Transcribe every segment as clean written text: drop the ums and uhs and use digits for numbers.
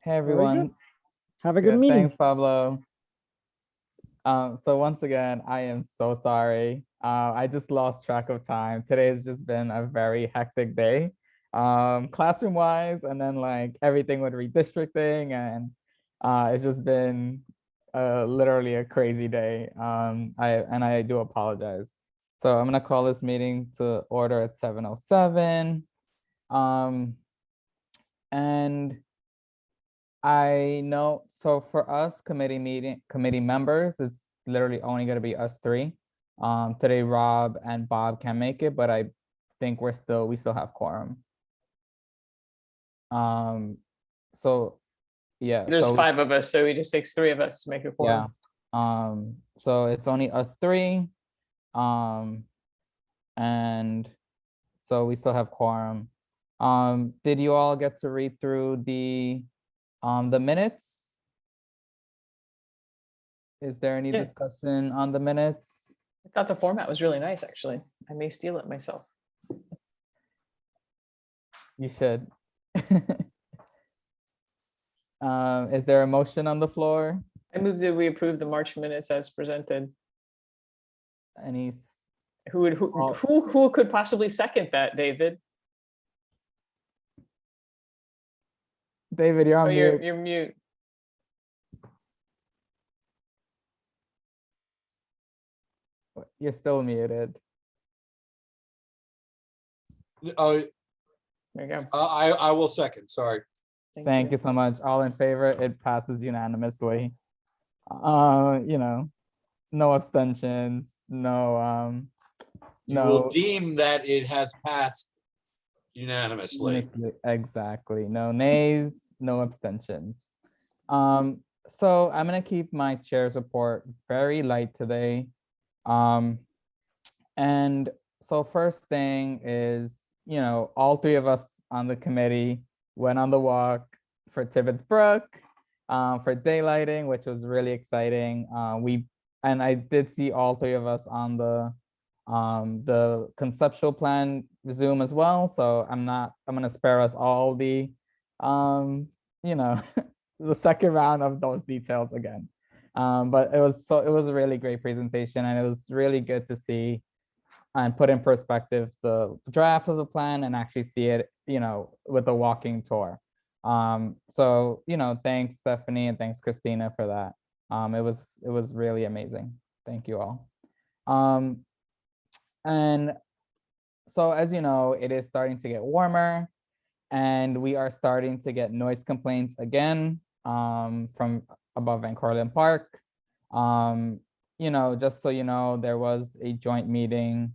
Hey Very good. everyone. Have a good Good. meeting. Thanks, Pablo. So once again, I am so sorry. I just lost track of time. Today has just been a very hectic day, classroom wise, and then like everything with redistricting, and it's just been literally a crazy day. I do apologize. So I'm gonna call this meeting to order at 7:07. Um, and I know, so for us committee members, it's literally only gonna be us three. Today Rob and Bob can make it, but I think we still have quorum. Um, so yeah, There's so 5 of us, so it just takes 3 of us to make a yeah. quorum. So it's only us three. Um, and so we still have quorum. Did you all get to read through the minutes? Is there any Yeah. discussion on the minutes? I thought the format was really nice, actually. I may steal it myself. You should. Is there a motion on the floor? I move that we approve the March minutes as presented. Any, Who could possibly second that, David? David, you're Oh, on mute. you're mute. You're still muted. Oh, There you go. I will second, sorry. Thank you so much. All in favor, it passes unanimously. No abstentions, no, You will no. deem that it has passed unanimously. Exactly. No nays, no abstentions. So I'm gonna keep my chair's report very light today. And so first thing is, all three of us on the committee went on the walk for Tibbetts Brook, for daylighting, which was really exciting. And I did see all three of us on the conceptual plan Zoom as well. So I'm gonna spare us all the, the second round of those details again. But it was a really great presentation, and it was really good to see and put in perspective the draft of the plan and actually see it, with a walking tour. So, thanks Stephanie and thanks Christina for that. It was really amazing. Thank you all. And so as you know, it is starting to get warmer, and we are starting to get noise complaints again, from above Van Cortlandt Park. Just so you know, there was a joint meeting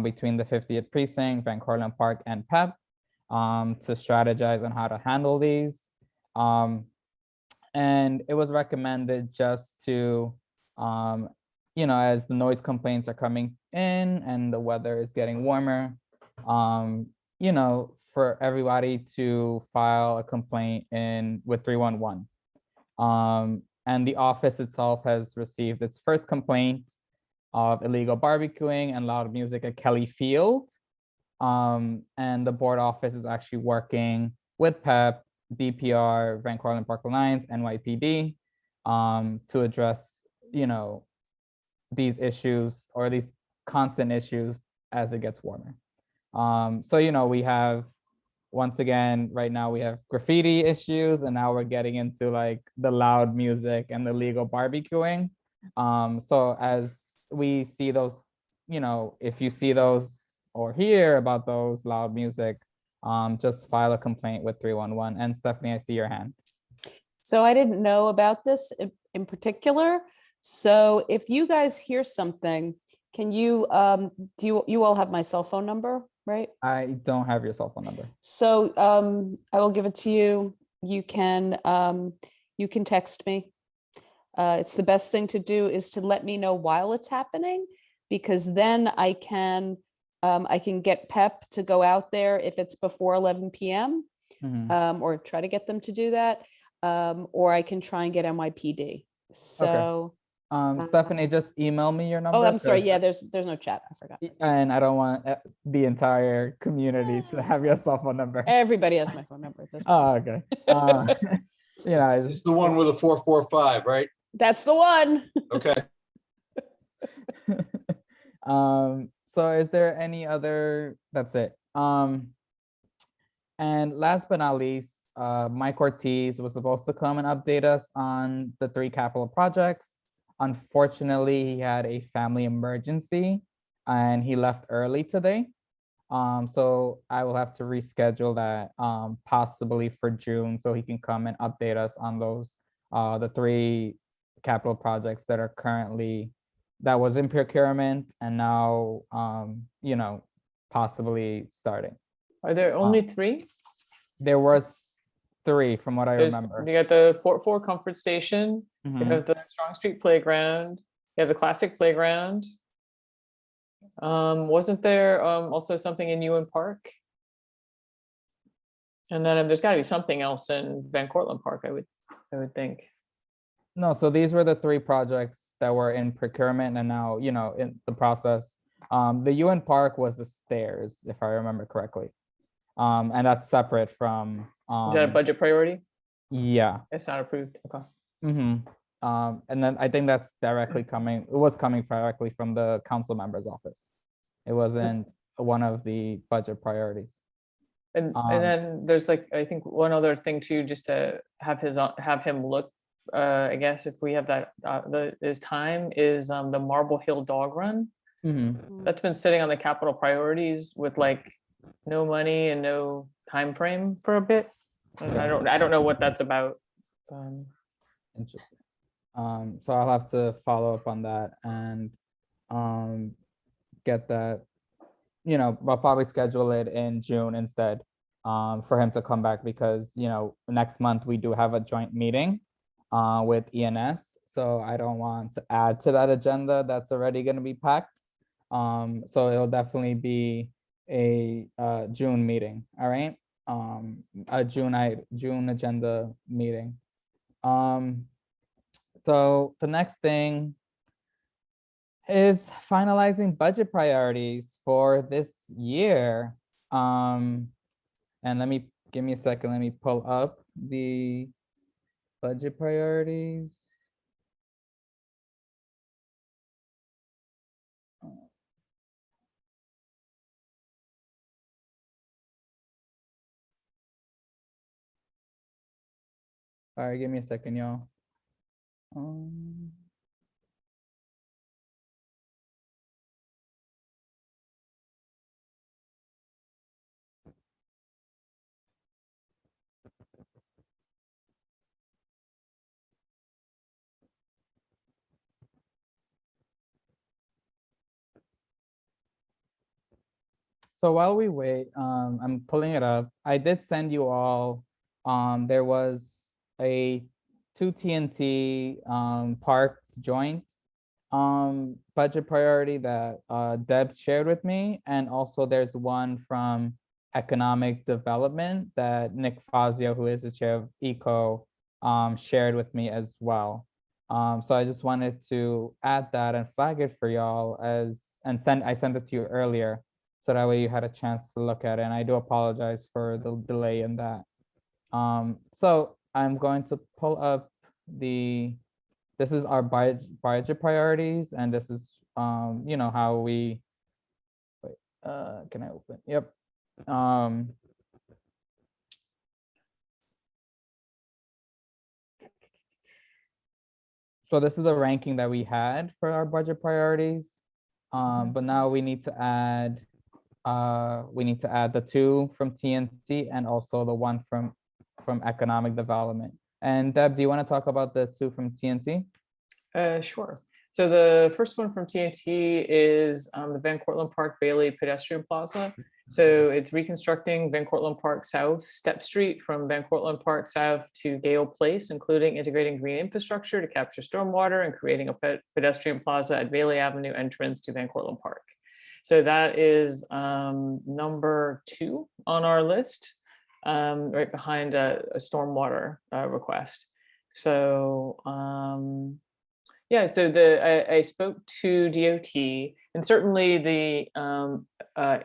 between the 50th precinct, Van Cortlandt Park, and PEP, to strategize on how to handle these. And it was recommended just to, as the noise complaints are coming in and the weather is getting warmer, for everybody to file a complaint with 311. And the office itself has received its first complaint of illegal barbecuing and loud music at Kelly Field. And the board office is actually working with PEP, DPR, Van Cortlandt Park Alliance, NYPD, to address, these issues or these constant issues as it gets warmer. So, we have, once again, right now we have graffiti issues, and now we're getting into like the loud music and the legal barbecuing. So as we see those, if you see those or hear about those loud music, just file a complaint with 311. And Stephanie, I see your hand. So I didn't know about this in particular. So if you guys hear something, can you, do you all have my cell phone number, right? I don't have your cell phone number. So I will give it to you. You can text me. It's the best thing to do is to let me know while it's happening, because then I can get PEP to go out there if it's before 11 p.m. Or try to get them to do that. Or I can try and get NYPD. So Stephanie, just email me your number. oh, I'm sorry. Yeah, there's no chat. I forgot. And I don't want the entire community to have your cell phone number. Everybody has my phone number at this point. Oh, okay. Yeah, It's the one with a 445, right? That's the one. Okay. So is there any other, that's it. And last but not least, Mike Ortiz was supposed to come and update us on the 3 capital projects. Unfortunately, he had a family emergency and he left early today. So I will have to reschedule that possibly for June so he can come and update us on those, the 3 capital projects that are currently, that was in procurement and now, you know, possibly starting. Are there only 3? There was 3 from what I There's, remember. you got the Fort 4 Comfort Station, you Mhm. have the Strong Street Playground, you have the Classic Playground. Wasn't there also something in Ewan Park? And then there's got to be something else in Van Cortlandt Park, I would think. No, so these were the 3 projects that were in procurement and now, you know, in the process. The UN Park was the stairs, if I remember correctly. And that's separate from, Is that a budget priority? yeah. It's not approved. Okay. And then I think that's directly coming, it was coming directly from the council member's office. It wasn't one of the budget priorities. And then there's like, I think one other thing too, just to have him look, I guess if we have that, his time is the Marble Hill Dog Run. That's been sitting on the capital priorities with like no money and no time frame for a bit. And I don't know what that's about. Interesting. So I'll have to follow up on that and get that, you know, I'll probably schedule it in June instead, for him to come back because, you know, next month we do have a joint meeting with ENS. So I don't want to add to that agenda that's already going to be packed. So it'll definitely be a June meeting. All right. A June agenda meeting. So the next thing is finalizing budget priorities for this year. And give me a second, let me pull up the budget priorities. All right, give me a second, y'all. So while we wait, I'm pulling it up. I did send you all, there was a 2 TNT parks joint budget priority that Deb shared with me. And also there's one from economic development that Nick Fazio, who is the chair of ECO, shared with me as well. So I just wanted to add that and flag it for y'all I sent it to you earlier. So that way you had a chance to look at it. And I do apologize for the delay in that. So I'm going to pull up this is our budget priorities. And this is, you know, how we, wait, can I open? Yep. So this is the ranking that we had for our budget priorities. But now we need to add the 2 from TNT and also the 1 from economic development. And Deb, do you want to talk about the 2 from TNT? Sure. So the first one from TNT is the Van Cortlandt Park Bailey Pedestrian Plaza. So it's reconstructing Van Cortlandt Park South Step Street from Van Cortlandt Park South to Gale Place, including integrating green infrastructure to capture stormwater and creating a pedestrian plaza at Bailey Avenue entrance to Van Cortlandt Park. So that is number 2 on our list, right behind a stormwater request. So yeah, so I spoke to DOT, and certainly the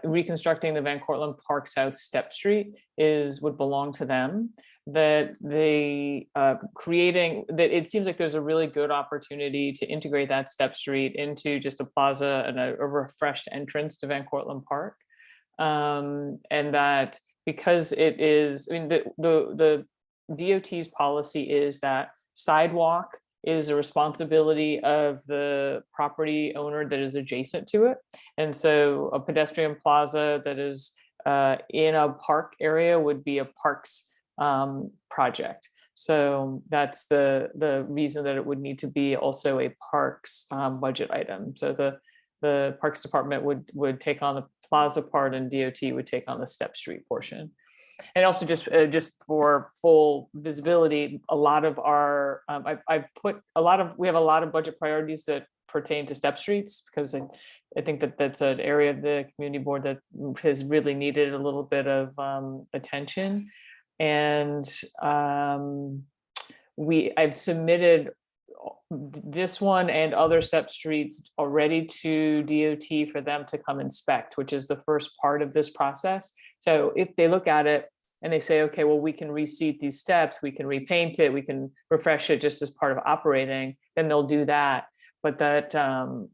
reconstructing the Van Cortlandt Park South Step Street would belong to them. that they creating that it seems like there's a really good opportunity to integrate that Step Street into just a plaza and a refreshed entrance to Van Cortlandt Park. And that because it is, I mean, the DOT's policy is that sidewalk is a responsibility of the property owner that is adjacent to it. And so a pedestrian plaza that is in a park area would be a parks project. So that's the reason that it would need to be also a parks budget item. So the Parks Department would take on the plaza part and DOT would take on the Step Street portion. And also just for full visibility, a lot of our, we have a lot of budget priorities that pertain to Step Streets because I think that that's an area of the community board that has really needed a little bit of attention. And I've submitted this one and other Step Streets already to DOT for them to come inspect, which is the first part of this process. So if they look at it and they say, okay, well, we can reseat these steps, we can repaint it, we can refresh it just as part of operating, then they'll do that. But that, so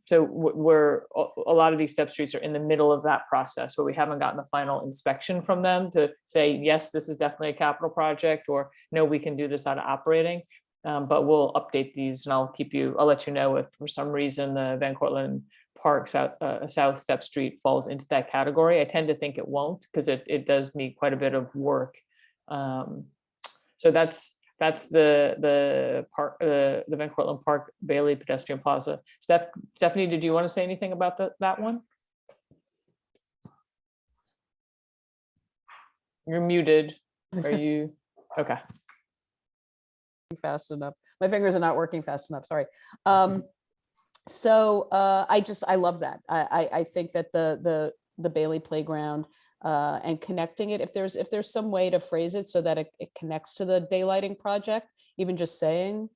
a lot of these Step Streets are in the middle of that process where we haven't gotten the final inspection from them to say, yes, this is definitely a capital project, or no, we can do this out of operating. But we'll update these and I'll let you know if for some reason the Van Cortlandt Park South Step Street falls into that category. I tend to think it won't because it does need quite a bit of work. So that's the park, the Van Cortlandt Park Bailey Pedestrian Plaza. Stephanie, did you want to say anything about that one? You're muted. Are you okay? Fast enough. My fingers are not working fast enough. Sorry. So I love that. I think that the Bailey Playground and connecting it, if there's some way to phrase it so that it connects to the daylighting project, even just saying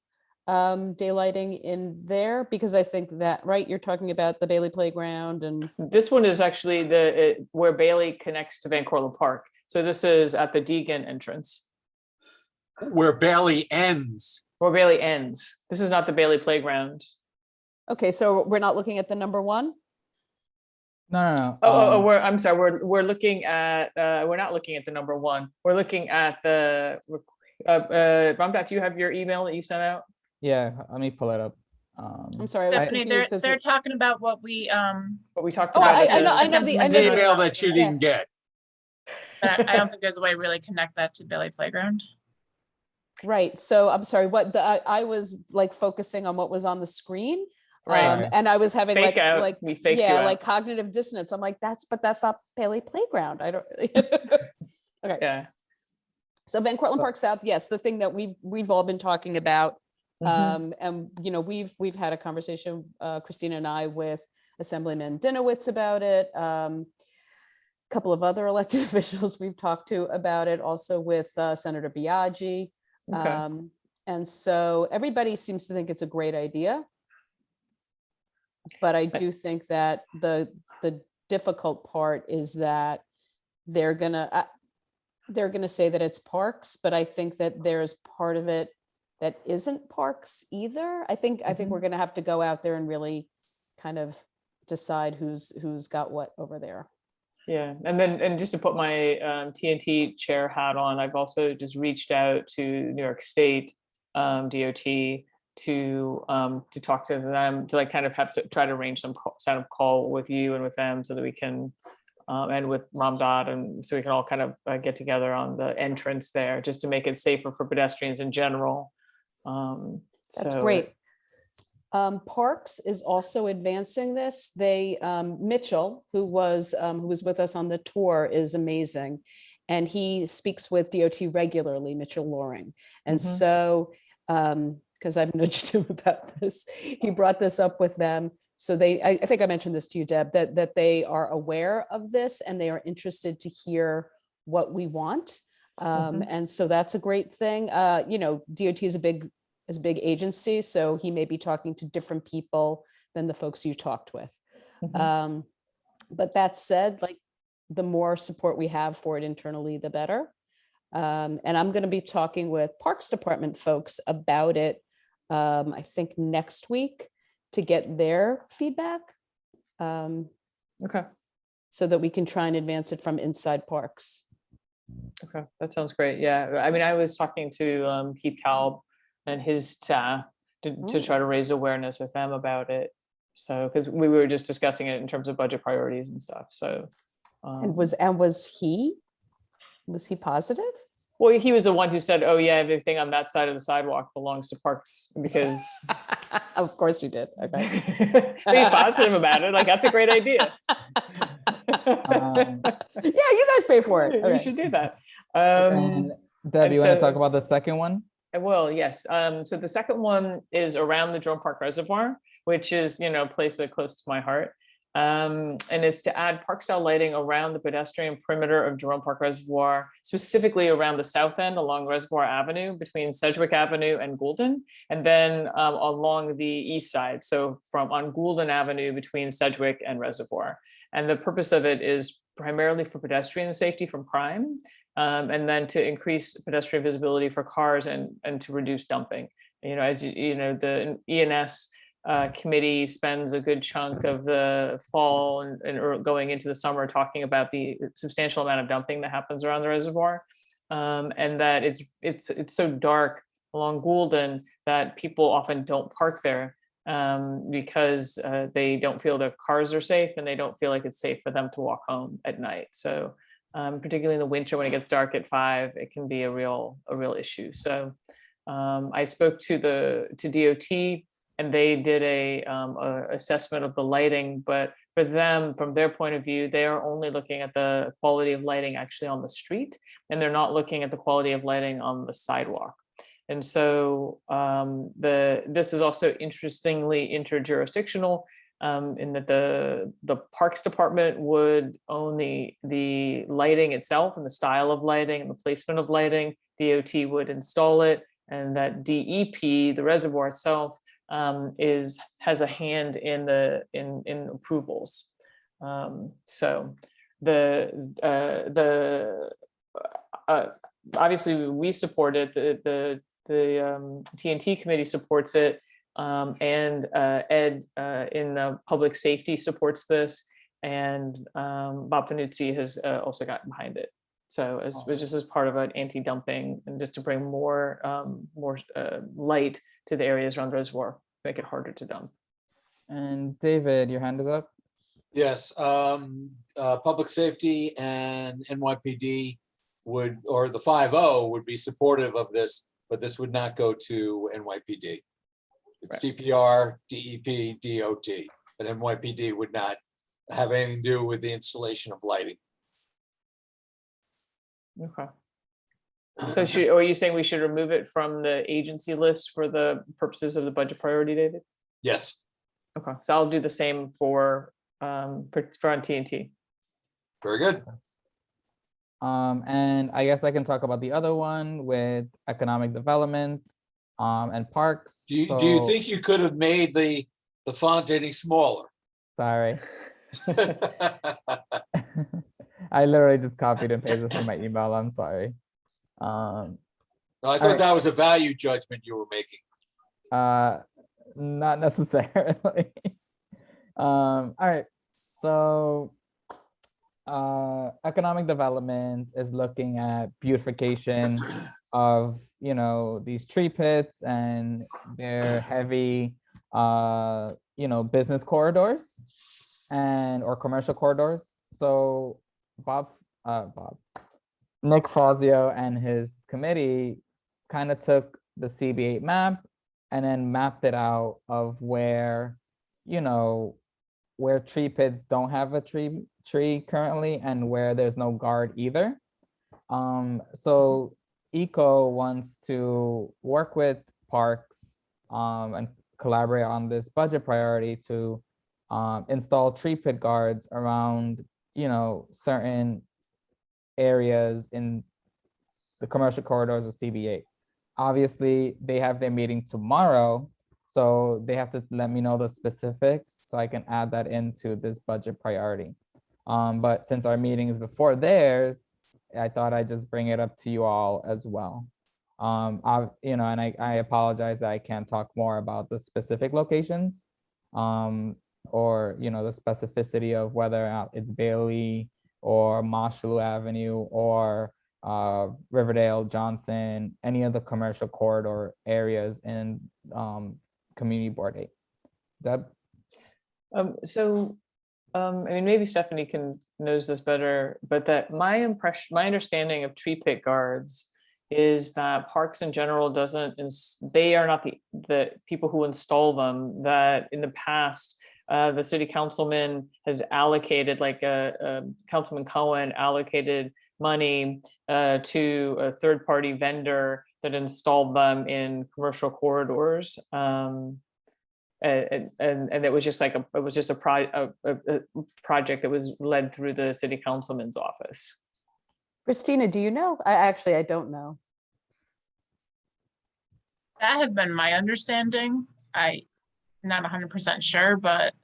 daylighting in there, because I think that, right, you're talking about the Bailey Playground and this one is actually where Bailey connects to Van Cortlandt Park. So this is at the Deegan entrance. Where Bailey ends. Where Bailey ends. This is not the Bailey Playground. okay, so we're not looking at the number one? No. I'm sorry. We're looking at. We're not looking at the number one. We're looking at the. Ramdat, do you have your email that you sent out? Yeah, let me pull it up. I'm sorry, I was Stephanie, confused 'cause they're talking about what we What we talked Oh, about. I know The the email that you didn't get. but I don't think there's a way to really connect that to Bailey Playground. right. So I'm sorry, I was like focusing on what was on the screen. Right. And I was having Fake out. We faked you out. like cognitive dissonance. I'm like, that's not Bailey Playground. I don't. Okay. Yeah. So Van Cortlandt Park South, yes, the thing that we've all been talking about, Mhm. and we've had a conversation, Christina and I, with Assemblyman Dinowitz about it. A couple of other elected officials we've talked to about it, also with Senator Biaggi. Okay. And so everybody seems to think it's a great idea. But I do think that the difficult part is that they're gonna say that it's parks, but I think that there's part of it that isn't parks either. I think we're gonna have to go out there and really kind of decide who's got what over there. Yeah, and just to put my TNT chair hat on, I've also just reached out to New York State DOT to talk to them, to like kind of try to arrange some kind of call with you and with them so that we can and with Ramdat, and so we can all kind of get together on the entrance there just to make it safer for pedestrians in general. That's great. Parks is also advancing this. They Mitchell, who was with us on the tour, is amazing, and he speaks with DOT regularly, Mitchell Loring, and Mhm. so because I've nudged him about this, he brought this up with them. So I think I mentioned this to you, Deb, that they are aware of this and they are interested to hear what we want, and so that's a great thing. DOT is a big agency, so he may be talking to different people than the folks you talked with. Mhm. But that said, like the more support we have for it internally, the better. And I'm going to be talking with Parks Department folks about it, I think next week, to get their feedback, Okay, so that we can try and advance it from inside parks. okay, that sounds great. Yeah, I mean, I was talking to Keith Kalb and his staff to Oh. try to raise awareness with them about it. So, because we were just discussing it in terms of budget priorities and stuff, so. And was he positive? Well, he was the one who said, oh yeah, everything on that side of the sidewalk belongs to parks because. Of course you did. Okay. But he's positive about it, like, that's a great idea. Um, Yeah, you guys pay for it. You Okay. should do that. And Deb, and you want to so- talk about the second one? I will, yes. So the second one is around the Jerome Park Reservoir, which is, a place that close to my heart. And it's to add park style lighting around the pedestrian perimeter of Jerome Park Reservoir, specifically around the south end along Reservoir Avenue between Sedgwick Avenue and Goulden, and then along the east side. So on Goulden Avenue between Sedgwick and Reservoir. And the purpose of it is primarily for pedestrian safety from crime. And then to increase pedestrian visibility for cars and to reduce dumping. As the ENS committee spends a good chunk of the fall and going into the summer talking about the substantial amount of dumping that happens around the reservoir, and that it's so dark along Goulden that people often don't park there because they don't feel their cars are safe and they don't feel like it's safe for them to walk home at night. So. Particularly in the winter when it gets dark at 5, it can be a real issue. So I spoke to DOT and they did a assessment of the lighting, but for them, from their point of view, they are only looking at the quality of lighting actually on the street, and they're not looking at the quality of lighting on the sidewalk. And so this is also interestingly interjurisdictional. In that the Parks Department would own the lighting itself and the style of lighting and the placement of lighting. DOT would install it, and that DEP, the reservoir itself, has a hand in approvals. So obviously we support it. The TNT committee supports it. And Ed in public safety supports this, and Bob Panuzzi has also gotten behind it. So just as part of an anti-dumping and just to bring more light to the areas around the reservoir, make it harder to dump. And David, your hand is up. Yes, public safety and NYPD or the 5-0 would be supportive of this, but this would not go to NYPD. It's DPR, DEP, DOT, but NYPD would not have anything to do with the installation of lighting. Okay. So are you saying we should remove it from the agency list for the purposes of the budget priority, David? Yes, Okay, so I'll do the same for on TNT. very good. And I guess I can talk about the other one with economic development and parks. Do you So- think you could have made the font any smaller? Sorry. I literally just copied and pasted from my email. I'm sorry. I Alright. thought that was a value judgment you were making. Not necessarily. All right. So economic development is looking at beautification of, these tree pits and their heavy, business corridors or commercial corridors. So Nick Fazio and his committee kind of took the CB8 map and then mapped it out of where tree pits don't have a tree currently and where there's no guard either. So ECO wants to work with parks and collaborate on this budget priority to install tree pit guards around certain areas in the commercial corridors of CB8. Obviously, they have their meeting tomorrow, so they have to let me know the specifics so I can add that into this budget priority. But since our meeting is before theirs, I thought I'd just bring it up to you all as well. And I apologize that I can't talk more about the specific locations, or, the specificity of whether or not it's Bailey or Moshulu Avenue or Riverdale, Johnson, any of the commercial corridor areas in Community Board 8. Deb? I mean, maybe Stephanie knows this better, but that my understanding of tree pit guards is that parks in general they are not the people who install them, that in the past, the city councilman has allocated, like Councilman Cohen allocated money to a third-party vendor that installed them in commercial corridors. And it was just like a project that was led through the city councilman's office. Christina, do you know? I don't know. That has been my understanding. I'm not 100% sure, but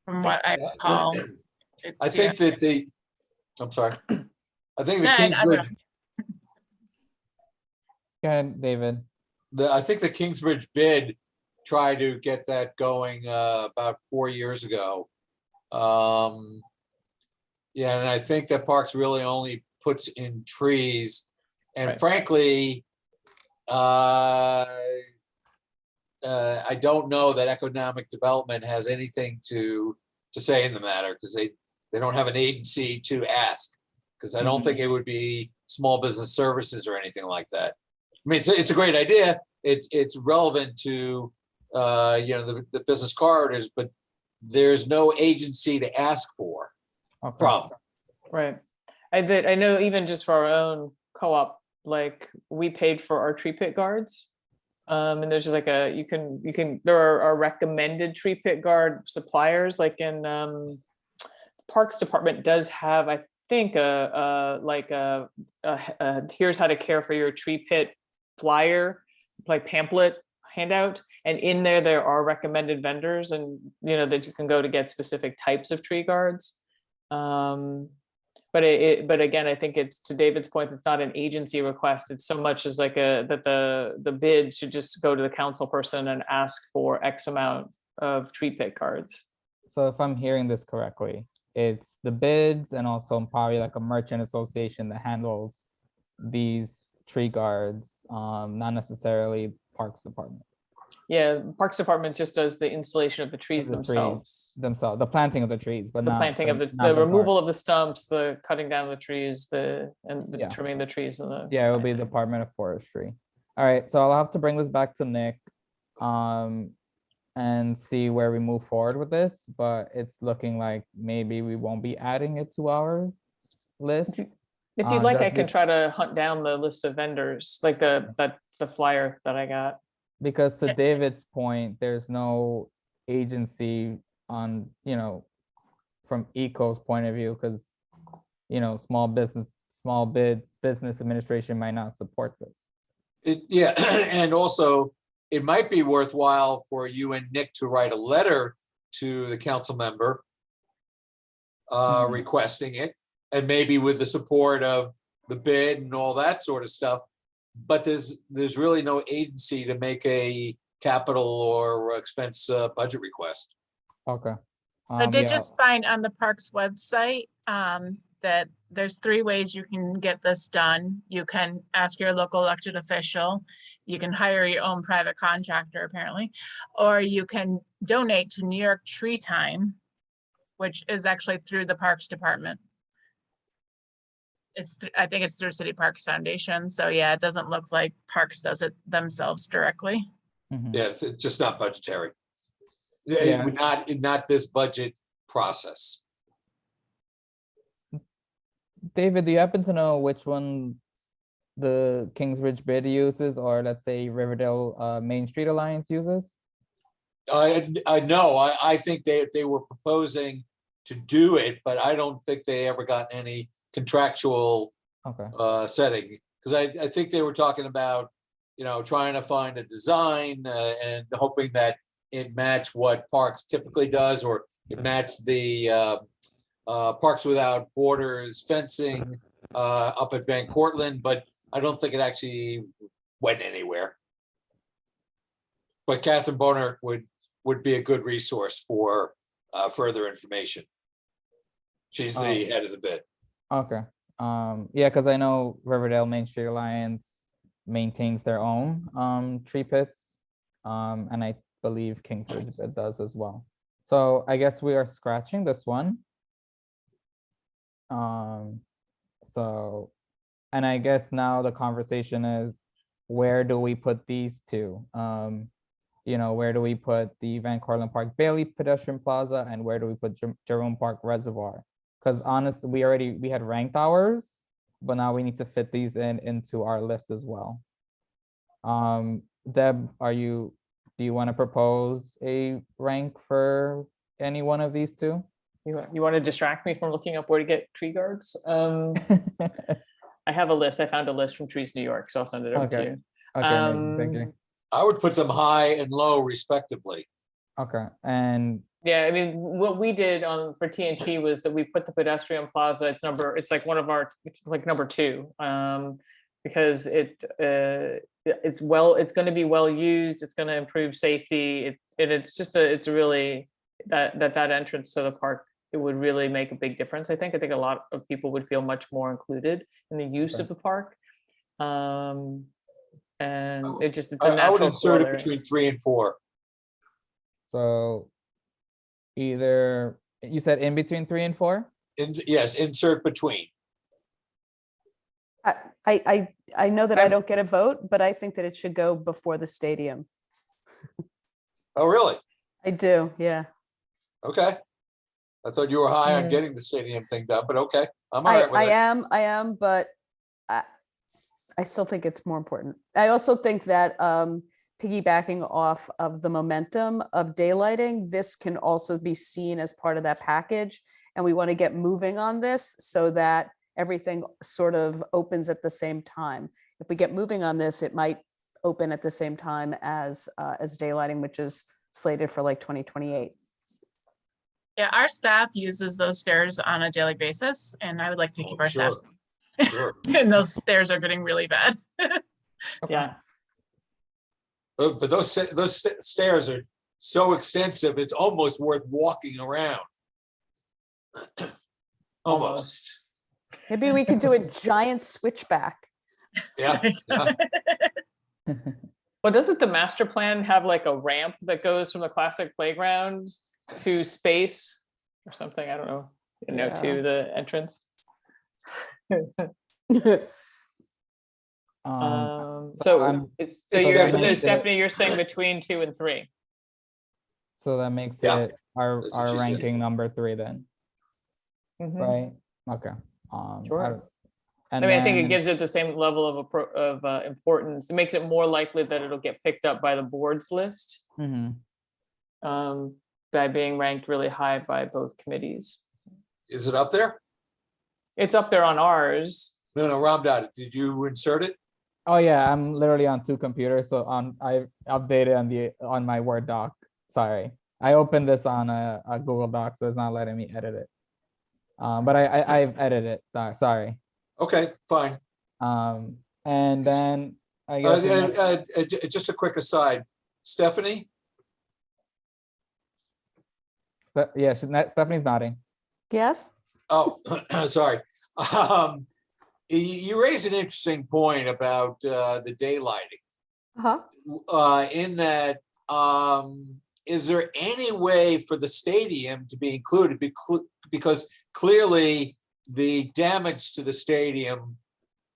from what I recall. I think that I'm sorry. I think the No, I don't Kingsbridge, Go ahead, David. I think the Kingsbridge bid tried to get that going about 4 years ago. Yeah, and I think that Parks really only puts in trees. And Right. frankly, I don't know that economic development has anything to say in the matter, because they don't have an agency to ask. Because I don't think it would be small business services or anything like that. I mean, it's a great idea. It's relevant to the business corridors, but there's no agency to ask for Okay. from. Right. I know even just for our own co-op, like we paid for our tree pit guards. And there's just like there are recommended tree pit guard suppliers, like in Parks Department does have, I think, here's how to care for your tree pit flyer, like pamphlet handout. And in there are recommended vendors, and that you can go to get specific types of tree guards. But again, I think it's, to David's point, it's not an agency request. It's so much as like that the bid should just go to the council person and ask for X amount of tree pit cards. So if I'm hearing this correctly, it's the bids and also probably like a merchant association that handles these tree guards, not necessarily Parks Department. Yeah, Parks Department just does the installation of the trees The trees themselves. the planting of the trees, but The not planting of the not removal bark. of the stumps, the cutting down the trees, the Yeah. trimming the trees and the. Yeah, it will be planting. Department of Forestry. All right, so I'll have to bring this back to Nick, and see where we move forward with this, but it's looking like maybe we won't be adding it to our list. If you'd like, I just can be- try to hunt down the list of vendors, like the flyer that I got. Because to Yeah. David's point, there's no agency on, from ECO's point of view, because, small business administration might not support this. Yeah, and also it might be worthwhile for you and Nick to write a letter to the council member Mhm. requesting it, and maybe with the support of the bid and all that sort of stuff. But there's really no agency to make a capital or expense budget request. Okay. I did Yeah, just find on the parks website that there's 3 ways you can get this done. You can ask your local elected official, you can hire your own private contractor apparently, or you can donate to New York Tree Time, which is actually through the Parks Department. I think it's through City Parks Foundation. So yeah, it doesn't look like Parks does it themselves directly. mhm. Yeah, it's just not budgetary. Yeah. Not this budget process. David, do you happen to know which one the Kingsbridge bid uses, or let's say Riverdale Main Street Alliance uses? I know, I think they were proposing to do it, but I don't think they ever got any contractual Okay. setting. Because I think they were talking about, trying to find a design and hoping that it matched what Parks typically does, or it matched the Parks Without Borders fencing up at Van Cortlandt, but I don't think it actually went anywhere. But Catherine Bonert would be a good resource for further information. She's the head of the bid. Okay. Yeah, because I know Riverdale Main Street Alliance maintains their own tree pits. And I believe Kingsbridge bid does as well. So I guess we are scratching this one. So, and I guess now the conversation is, where do we put these two? You know, where do we put the Van Cortlandt Park Bailey pedestrian plaza, and where do we put Jerome Park Reservoir? Because honestly, we had ranked ours, but now we need to fit these into our list as well. Deb, do you want to propose a rank for any one of these two? You want to distract me from looking up where to get tree guards? I have a list. I found a list from Trees New York, so I'll send it over to Okay. you. Okay, amazing, thank you. I would put them high and low respectively. Okay, and Yeah, I mean, what we did for TNT was that we put the pedestrian plaza, it's like one of our, it's like number 2. Because it's going to be well used, it's going to improve safety, it's really that entrance to the park, it would really make a big difference. I think a lot of people would feel much more included in the use Okay. of the park. And it's a I would natural insert it corollary. between 3 and 4. so either, you said in between 3 and 4? Yes, insert between. I know that I don't get a vote, but I think that it should go before the stadium. Oh, really? I do, yeah. Okay. I thought you were high on Mm. getting the stadium thing done, but okay, I'm all right with I it. am, but I still think it's more important. I also think that piggybacking off of the momentum of daylighting, this can also be seen as part of that package. And we want to get moving on this so that everything sort of opens at the same time. If we get moving on this, it might open at the same time as daylighting, which is slated for like 2028. Yeah, our staff uses those stairs on a daily basis, and I would like to keep our staff. Sure. And those stairs are getting really bad. Yeah, But those stairs are so extensive, it's almost worth walking around. Almost. Maybe we could do a giant switchback. Yeah. Yeah. well, doesn't the master plan have like a ramp that goes from the classic playground to space or something? I don't know, Yeah. to the entrance. I'm- Stephanie, you're saying between 2 and 3. So that makes Yeah, it our that's what she said. ranking number 3 then, Mhm. right? Okay. Sure. And I mean, I think it then- gives it the same level of importance. It makes it more likely that it'll get picked up by the board's list Mhm. by being ranked really high by both committees. Is it up there? It's up there on ours. No, Ramdad, did you insert it? Oh yeah, I'm literally on 2 computers, so I updated on my Word doc. Sorry, I opened this on a Google Doc, so it's not letting me edit it. But I've edited it. Sorry. Okay, fine. And then I guess the next- Just a quick aside, Stephanie, yeah, Stephanie's nodding. Yes? oh, sorry. You raised an interesting point about the daylighting. Uh-huh. In that, is there any way for the stadium to be included? Because clearly the damage to the stadium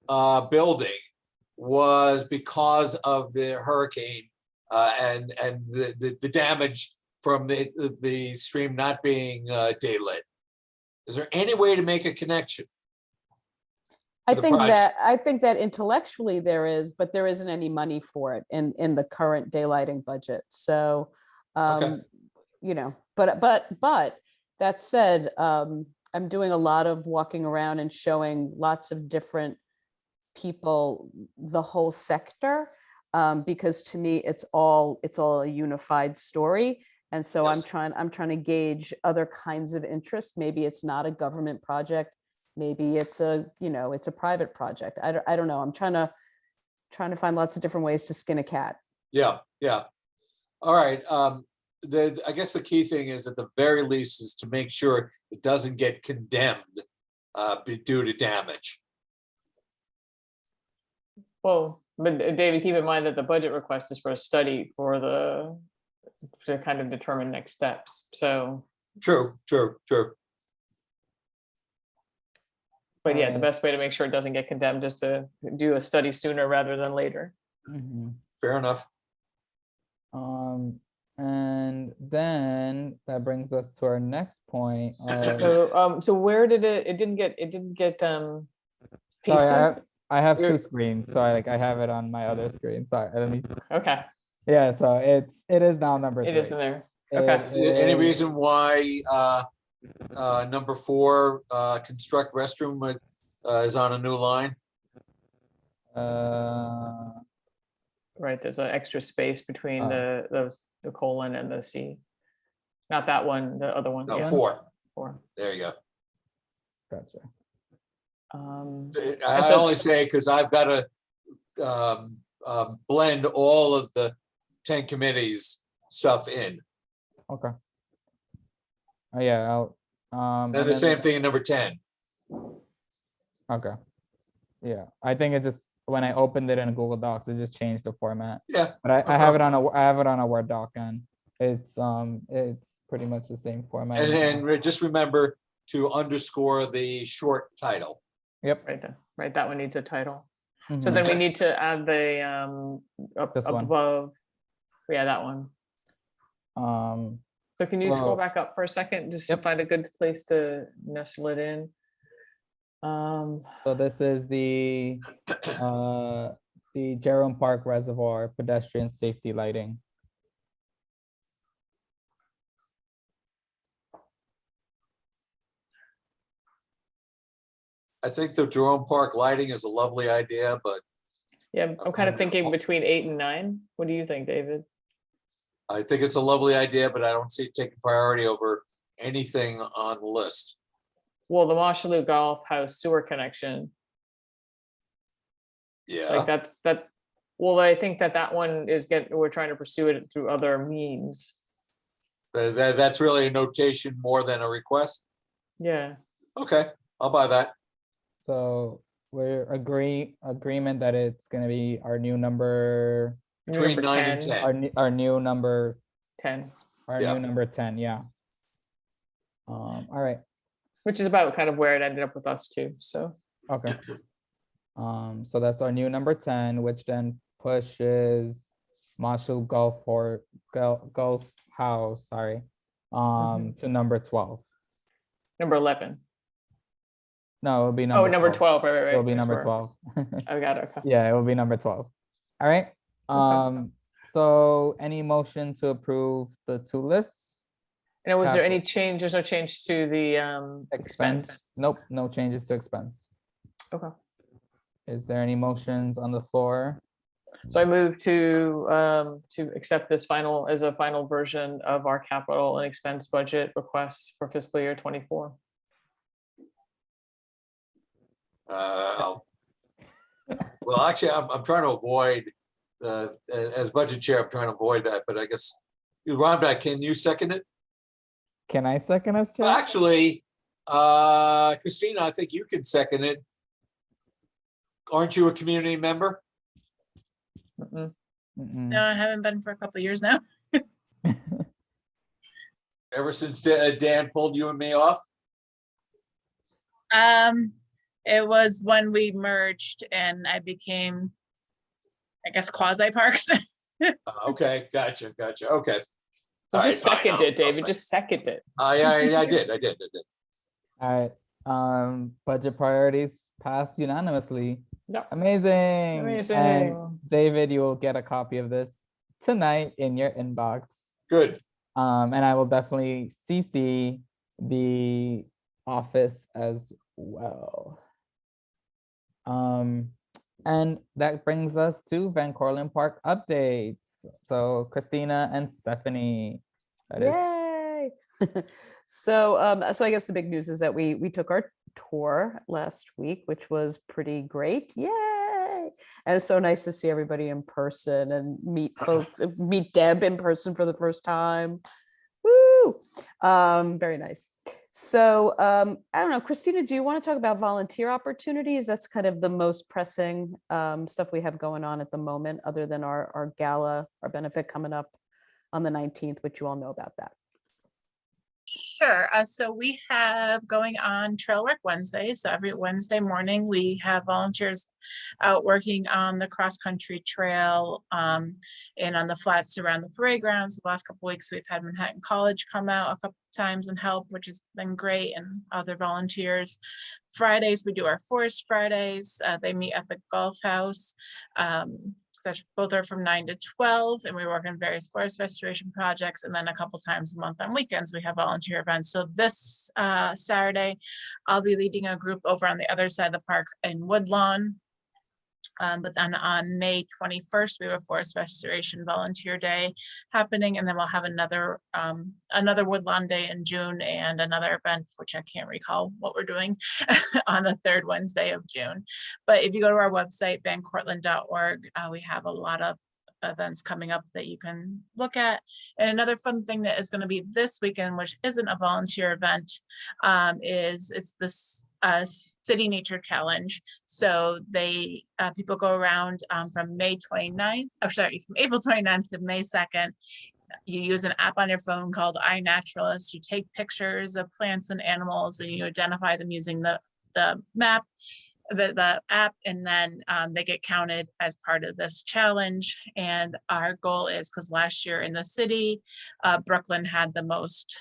building was because of the hurricane and the damage from the stream not being daylit. Is there any way to make a connection? I the think project. that intellectually there is, but there isn't any money for it in the current daylighting budget. So, Okay. you know, but that said, I'm doing a lot of walking around and showing lots of different people the whole sector, because to me it's all a unified story. And so I'm Yes. trying to gauge other kinds of interest. Maybe it's not a government project. Maybe it's it's a private project. I don't know. I'm trying to find lots of different ways to skin a cat. Yeah, yeah. All right. I guess the key thing is at the very least is to make sure it doesn't get condemned due to damage. Well, but David, keep in mind that the budget request is for a study to kind of determine next steps. So, True, true, true. but yeah, the Alright. best way to make sure it doesn't get condemned is to do a study sooner rather than later. Mhm. Fair enough. And then that brings us to our next point. So where did it didn't get Sorry, pasted? I have You're- two screens, so I have it on my other screen. Sorry, let me. Okay, Yeah, so it is now number it three. is in there. It Okay. Any is- reason why number 4, construct restroom is on a new line? Right, there's an extra space between Oh. the colon and the C. Not that one, the other one. No, yeah, 4. 4. There you go. Gotcha. I so- only say because I've got to blend all of the 10 committees stuff in. Okay. Oh yeah, I'll, And and the then- same thing in number 10. Okay. Yeah, I think it just, when I opened it in Google Docs, it just changed the format. Yeah, But I have it on I have it on a Word doc, and it's pretty much the same format. and just remember to underscore the short title. Yep. Right there, right, that one needs a title. So mhm. then we need to add the up This one. above, yeah, that one. Um, So can you scroll So- back up for a second, just to Yep. find a good place to nestle it in? so this is the Jerome Park Reservoir pedestrian safety lighting. I think the Jerome Park lighting is a lovely idea, but Yeah, I'm kind of thinking Oh. between 8 and 9. What do you think, David? I think it's a lovely idea, but I don't see it taking priority over anything on the list. Well, the Marshallou Golf House sewer connection, like Yeah, that, well, I think that one is we're trying to pursue it through other means. that's really a notation more than a request. Yeah, Okay, I'll buy that. So we're agreement that it's gonna be our new number, Between number 9 and 10, 10. our new number, 10, our Yeah. new number 10, yeah. All right, which is about kind of where it ended up with us too, so. okay. So that's our new number 10, which then pushes Marshall Golf House, sorry, to number 12. Number 11. No, it'll be Oh, number number 12. 12, right. It'll be I number swear. 12. I got it, okay. Yeah, it will be number 12. All right. So any motion to approve the two lists? And was there any Capital. change, there's no change to the expense? Nope, no changes to expense. Okay. Is there any motions on the floor? So I move to accept this as a final version of our capital and expense budget requests for fiscal year 24. Well, actually, I'm trying to avoid, as budget chair, I'm trying to avoid that, but I guess, Rhonda, can you second it? Can I second as Well, chair? actually, Christina, I think you can second it. Aren't you a community member? Mm-mm. Mm-mm. No, I haven't been for a couple years now. Ever since Dan pulled you and me off? It was when we merged and I became, I guess, quasi parks. Okay, gotcha, okay. So All just right, fine, second I'll it, David, second. just second it. I did. All right, budget priorities passed unanimously. Yep. Amazing. And Amazing. David, you will get a copy of this tonight in your inbox. Good. And I will definitely CC the office as well. And that brings us to Van Cortlandt Park updates. So Christina and Stephanie, That is Yay! So I guess the big news is that we took our tour last week, which was pretty great. Yay! And it's so nice to see everybody in person and meet folks, meet Deb in person for the first time. Woo! Very nice. So I don't know, Christina, do you want to talk about volunteer opportunities? That's kind of the most pressing stuff we have going on at the moment, other than our gala, our benefit coming up on the 19th, which you all know about that. Sure. So we have going on Trail Work Wednesday. So every Wednesday morning, we have volunteers out working on the cross-country trail and on the flats around the parade grounds. The last couple of weeks, we've had Manhattan College come out a couple times and help, which has been great, and other volunteers. Fridays, we do our Forest Fridays. They meet at the Golf House. Both are from 9 to 12, and we work on various forest restoration projects. And then a couple times a month on weekends, we have volunteer events. So this Saturday, I'll be leading a group over on the other side of the park in Woodlawn. But then on May 21st, we have a Forest Restoration Volunteer Day happening, and then we'll have another Woodlawn Day in June and another event, which I can't recall what we're doing, on the third Wednesday of June. But if you go to our website, vancortland.org, we have a lot of events coming up that you can look at. And another fun thing that is going to be this weekend, which isn't a volunteer event, it's this City Nature Challenge. So people go around from from April 29th to May 2nd. You use an app on your phone called iNaturalist. You take pictures of plants and animals, and you identify them using the map, the app, and then they get counted as part of this challenge. And our goal is, because last year in the city, Brooklyn had the most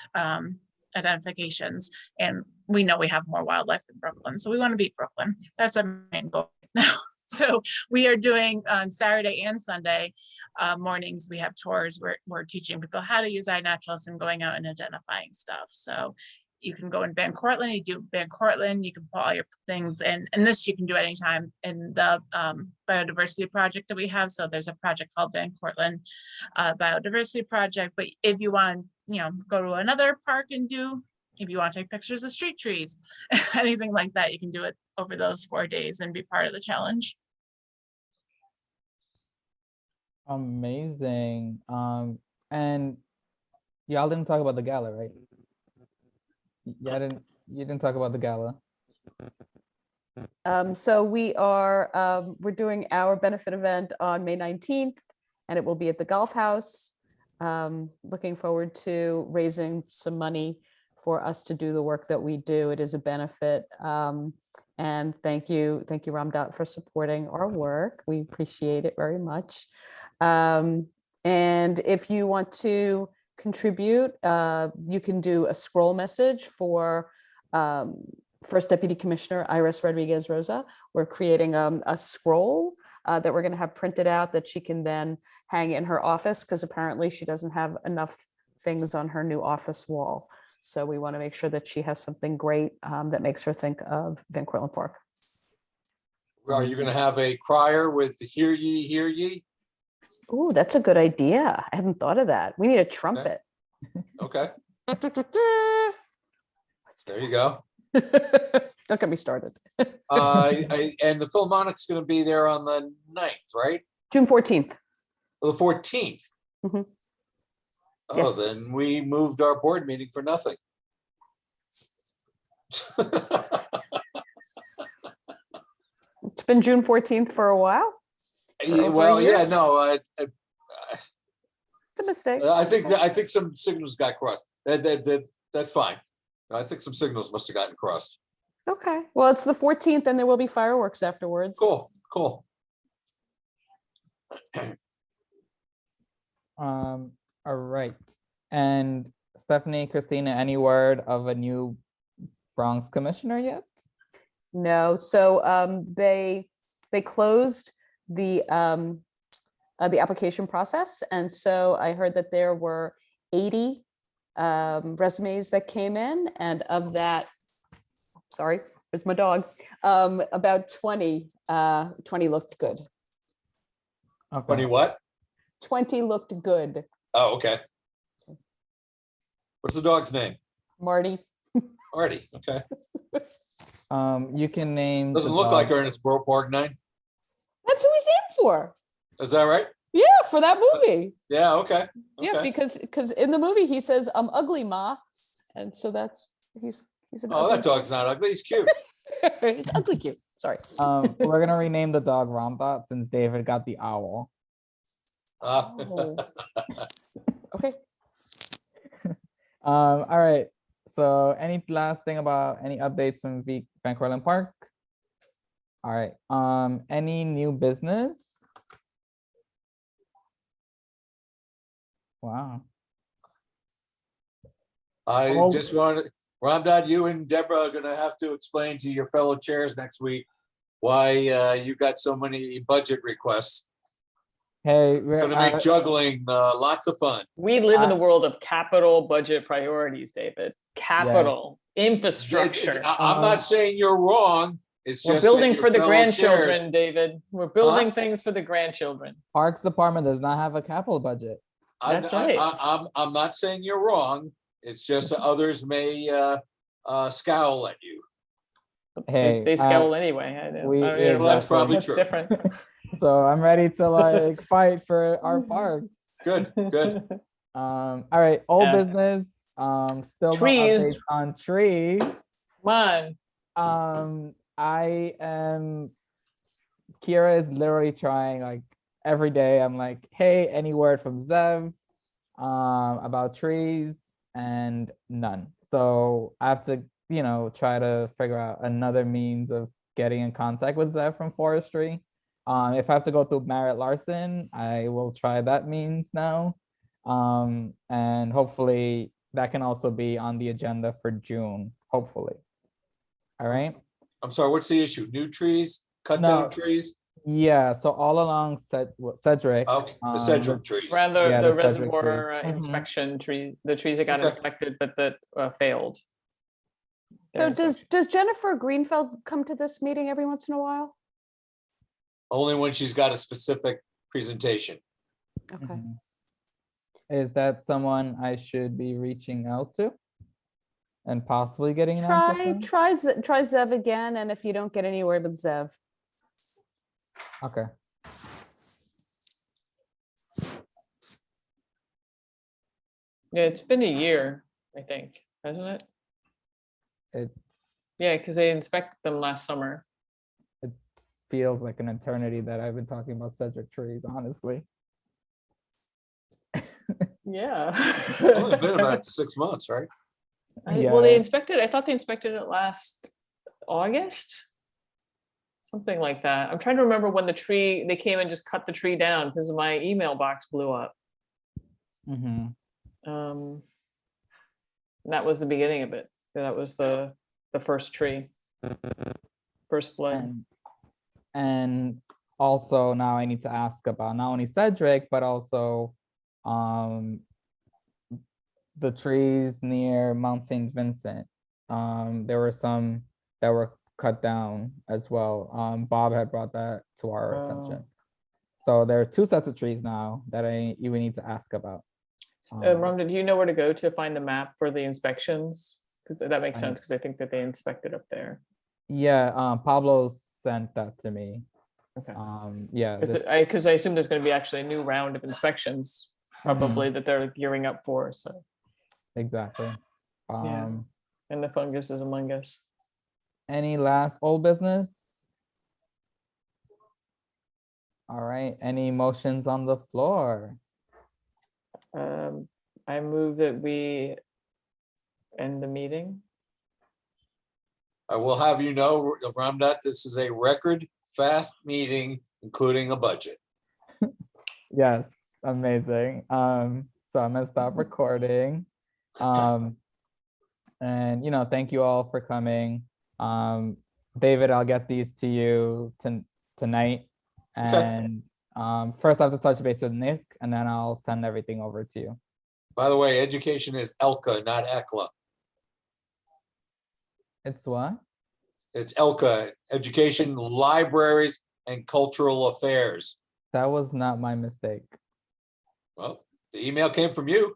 identifications, and we know we have more wildlife than Brooklyn, so we want to beat Brooklyn. That's our main goal now. So we are doing on Saturday and Sunday mornings, we have tours where we're teaching people how to use iNaturalist and going out and identifying stuff. So you can go in Van Cortlandt, you do Van Cortlandt, you can put all your things, and this you can do anytime in the biodiversity project that we have. So there's a project called Van Cortlandt Biodiversity Project. But if you want, go to another park and if you want to take pictures of street trees, anything like that, you can do it over those 4 days and be part of the challenge. amazing. And y'all didn't talk about the gala, right? You didn't talk about the gala. So we're doing our benefit event on May 19th, and it will be at the Golf House. Looking forward to raising some money for us to do the work that we do. It is a benefit. And thank you, Ramdat, for supporting our work. We appreciate it very much. And if you want to contribute, you can do a scroll message for First Deputy Commissioner Iris Rodriguez Rosa. We're creating a scroll that we're going to have printed out that she can then hang in her office, because apparently she doesn't have enough things on her new office wall. So we want to make sure that she has something great that makes her think of Van Cortlandt Park. Are you going to have a crier with "Hear ye, hear ye"? Ooh, that's a good idea. I hadn't thought of that. We need a trumpet. Okay, there you go. Don't get me started. And the Philharmonic's going to be there on the 9th, right? June 14th. Or the 14th. Mhm. Oh, Yes. then we moved our board meeting for nothing. It's been June 14th for a while. over a Well, year? yeah, no, It's a mistake. I think some signals got crossed. That's fine. I think some signals must have gotten crossed. Okay. Well, it's the 14th, and there will be fireworks afterwards. Cool. All right. And Stephanie, Christina, any word of a new Bronx commissioner yet? No. So they closed the application process, and so I heard that there were 80 resumes that came in, and of that, sorry, there's my dog. About 20 looked good. Okay. Funny what? 20 looked good. Oh, okay. What's the dog's name? Marty. Artie, okay. You can name. the Doesn't look like dog- Ernest Borgnine. That's who he's named for. Is that right? Yeah, for that movie. Yeah, okay. Yeah, Okay. because in the movie he says, "I'm ugly, ma," and so that's he's an. Oh, ugly that dog's not ugly. He's cute. It's ugly cute. Sorry. We're gonna rename the dog Ramdot since David got the owl. Oh. Okay. All right. So any last thing about any updates from Van Cortlandt Park? All right. Any new business? Wow. I Oh. just wanted, Ramdad, you and Deborah are gonna have to explain to your fellow chairs next week why you got so many budget requests. Hey, Gonna make juggling lots of fun. We live in the world of capital budget priorities, David. Capital, infrastructure. I'm not saying you're wrong. It's We're just. that building your for the fellow chairs- grandchildren, David. We're building things for the grandchildren. Parks Department does not have a capital budget. That's right. I'm not saying you're wrong. It's just that others may scowl at you. Hey, They scowl anyway. I know. we- I mean, Well, that's probably that's true. different. So I'm ready to like fight for our parks. Good, good. All right, old Yeah. business. Still no Trees. updates on trees. Come on. Kira is literally trying like every day. I'm like, hey, any word from Zev about trees, and none. So I have to, try to figure out another means of getting in contact with Zev from forestry. If I have to go through Merritt Larson, I will try that means now. And hopefully that can also be on the agenda for June, hopefully. All right. I'm sorry, what's the issue? New trees, cut No. down trees? Yeah, so all along Cedric. Okay, the Um, Cedric trees. Rather, Yeah, the the Cedric reservoir trees. Mhm. inspection tree, the trees that got Okay. inspected, but that failed. So Their inspection. does Jennifer Greenfeld come to this meeting every once in a while? Only when she's got a specific presentation. Okay. Mhm. Is that someone I should be reaching out to? And possibly getting an answer Try from? try Zev again, and if you don't get anywhere with Zev, Okay. Yeah, it's been a year, I think, hasn't it? It's Yeah, because they inspected them last summer. feels like an eternity that I've been talking about Cedric trees, honestly. Yeah. Only been about 6 months, right? Well, they Yeah. inspected, I thought they inspected it last August. Something like that. I'm trying to remember when they came and just cut the tree down because my email box blew up. Mm-hmm. That was the beginning of it. That was the first tree. First blood. And also now I need to ask about not only Cedric, but also the trees near Mount St. Vincent. There were some that were cut down as well. Bob had brought that to our Oh. attention. So there are 2 sets of trees now that you would need to ask about. Rhonda, do you know where to go to find the map for the inspections? 'Cause that makes I- sense because I think that they inspected up there. Yeah, Pablo sent that to me. Okay. Yeah, this- Because I assume there's going to be actually a new round of inspections, probably that they're gearing up for. So, exactly. and the fungus is among us. Any last old business? All right, any motions on the floor? I move that we end the meeting. I will have you know, Ramdat, this is a record fast meeting, including a budget. Yes, amazing. So I'm gonna stop recording. And thank you all for coming. David, I'll get these to you tonight. And first I have to touch base with Nick, and then I'll send everything over to you. By the way, education is ELCA, not ECLA. It's what? It's ELCA, Education, Libraries, and Cultural Affairs. That was not my mistake. Well, the email came from you.